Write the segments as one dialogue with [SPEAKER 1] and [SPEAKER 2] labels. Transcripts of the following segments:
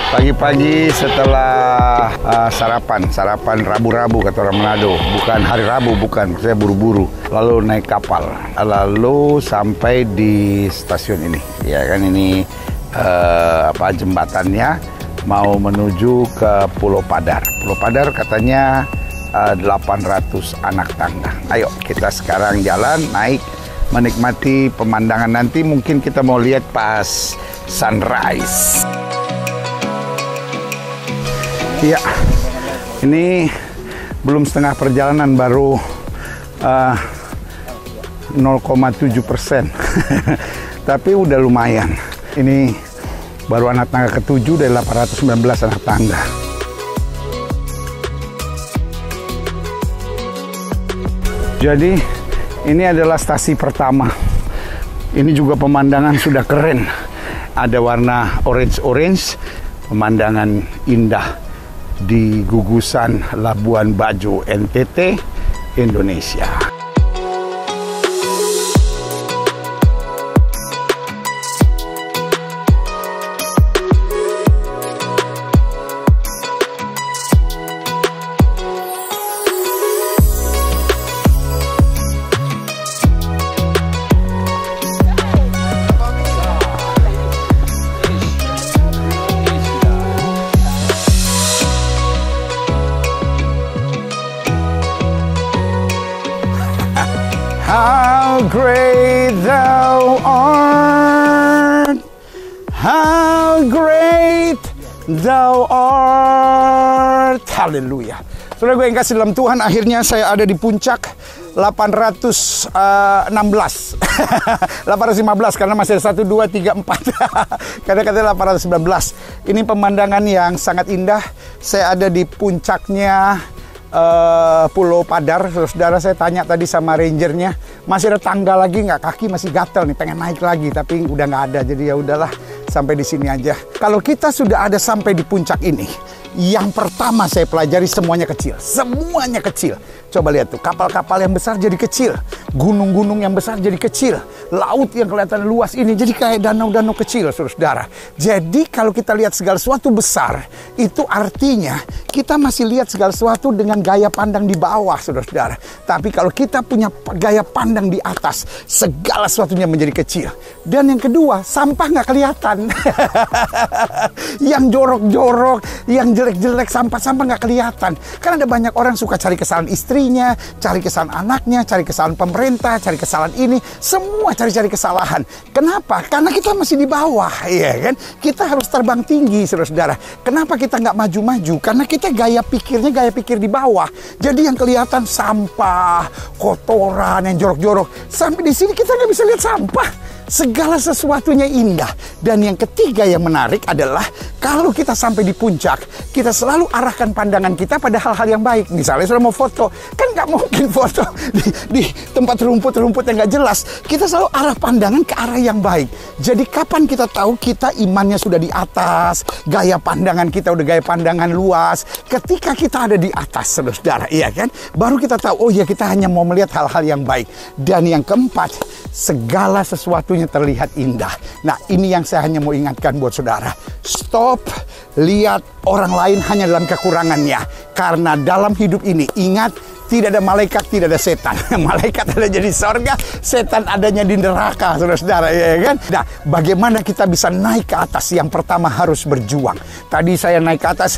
[SPEAKER 1] Pagi-pagi setelah sarapan Rabu-Rabu kata orang Manado, bukan hari Rabu, bukan, saya buru-buru, lalu naik kapal, lalu sampai di stasiun ini, ya kan ini jembatannya mau menuju ke Pulau Padar. Pulau Padar katanya 800 anak tangga. Ayo kita sekarang jalan naik menikmati pemandangan, nanti mungkin kita mau lihat pas sunrise. Iya, ini belum setengah perjalanan, baru 0,7%. Tapi udah lumayan. Ini baru anak tangga ke-7 dari 819 anak tangga. Jadi ini adalah stasi pertama. Ini juga pemandangan sudah keren. Ada warna orange-orange, pemandangan indah di gugusan Labuan Bajo, NTT, Indonesia. How great thou art, how great thou art. Haleluya. Saudara gue yang kasih dalam Tuhan, akhirnya saya ada di puncak 816. 815 karena masih ada 1, 2, 3, 4. Kadang-kadang 819. Ini pemandangan yang sangat indah. Saya ada di puncaknya Pulau Padar. Saudara, saya tanya tadi sama rangernya, masih ada tangga lagi nggak? Kaki masih gatel nih, pengen naik lagi, tapi udah nggak ada. Jadi ya udahlah, sampai di sini aja. Kalau kita sudah ada sampai di puncak ini, yang pertama saya pelajari semuanya kecil. Semuanya kecil. Coba lihat tuh, kapal-kapal yang besar jadi kecil. Gunung-gunung yang besar jadi kecil. Laut yang kelihatan luas ini jadi kayak danau-danau kecil, saudara. Jadi kalau kita lihat segala sesuatu besar, itu artinya kita masih lihat segala sesuatu dengan gaya pandang di bawah, saudara. Tapi kalau kita punya gaya pandang di atas, segala sesuatunya menjadi kecil. Dan yang kedua, sampah nggak kelihatan. Yang jorok-jorok, yang jelek-jelek, sampah-sampah nggak kelihatan. Karena ada banyak orang suka cari kesalahan istrinya, cari kesalahan anaknya, cari kesalahan pemerintah, cari kesalahan ini, semua cari-cari kesalahan. Kenapa? Karena kita masih di bawah, ya kan? Kita harus terbang tinggi, saudara. Kenapa kita nggak maju-maju? Karena kita gaya pikirnya gaya pikir di bawah. Jadi yang kelihatan sampah, kotoran, yang jorok-jorok. Sampai di sini kita nggak bisa lihat sampah. Segala sesuatunya indah. Dan yang ketiga yang menarik adalah kalau kita sampai di puncak, kita selalu arahkan pandangan kita pada hal-hal yang baik. Misalnya sudah mau foto, kan nggak mungkin foto di tempat rumput-rumput yang nggak jelas. Kita selalu arah pandangan ke arah yang baik. Jadi kapan kita tahu kita imannya sudah di atas, gaya pandangan kita udah gaya pandangan luas. Ketika kita ada di atas, saudara, iya kan? Baru kita tahu, oh ya kita hanya mau melihat hal-hal yang baik. Dan yang keempat, segala sesuatunya terlihat indah. Nah, ini yang saya hanya mau ingatkan buat saudara. Stop lihat orang lain hanya dalam kekurangannya. Karena dalam hidup ini, ingat, tidak ada malaikat, tidak ada setan. Malaikat ada di sorga, setan adanya di neraka, saudara-saudara, ya kan? Nah, bagaimana kita bisa naik ke atas? Yang pertama harus berjuang. Tadi saya naik ke atas,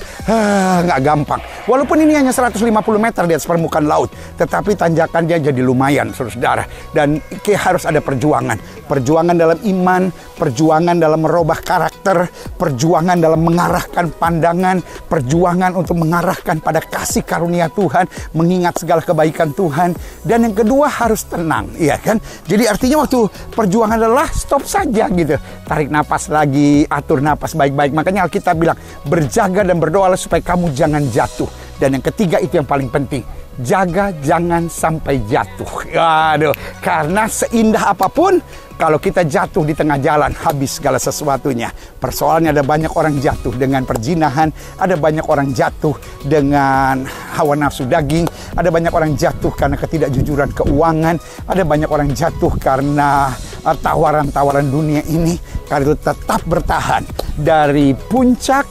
[SPEAKER 1] nggak gampang. Walaupun ini hanya 150 meter di atas permukaan laut, tetapi tanjakannya jadi lumayan, saudara-saudara. Dan harus ada perjuangan. Perjuangan dalam iman, perjuangan dalam merubah karakter, perjuangan dalam mengarahkan pandangan, perjuangan untuk mengarahkan pada kasih karunia Tuhan, mengingat segala kebaikan Tuhan. Dan yang kedua harus tenang, iya kan? Jadi artinya waktu perjuangan adalah stop saja gitu. Tarik napas lagi, atur napas baik-baik. Makanya Alkitab bilang, berjaga dan berdoalah supaya kamu jangan jatuh. Dan yang ketiga itu yang paling penting, jaga jangan sampai jatuh. Aduh, karena seindah apapun, kalau kita jatuh di tengah jalan, habis segala sesuatunya. Persoalannya ada banyak orang jatuh dengan perzinahan, ada banyak orang jatuh dengan hawa nafsu daging, ada banyak orang jatuh karena ketidakjujuran keuangan, ada banyak orang jatuh karena tawaran-tawaran dunia ini. Karena itu tetap bertahan. dari puncak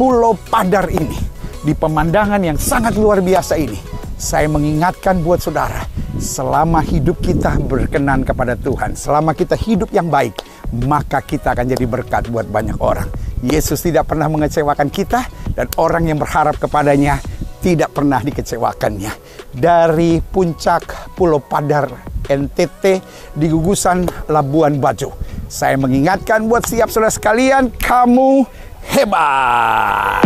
[SPEAKER 1] Pulau Padar ini, di pemandangan yang sangat luar biasa ini, saya mengingatkan buat saudara, selama hidup kita berkenan kepada Tuhan, selama kita hidup yang baik, maka kita akan jadi berkat buat banyak orang. Yesus tidak pernah mengecewakan kita, dan orang yang berharap kepadanya tidak pernah dikecewakannya. Dari puncak Pulau Padar NTT di gugusan Labuan Bajo, saya mengingatkan buat siap saudara sekalian, kamu hebat.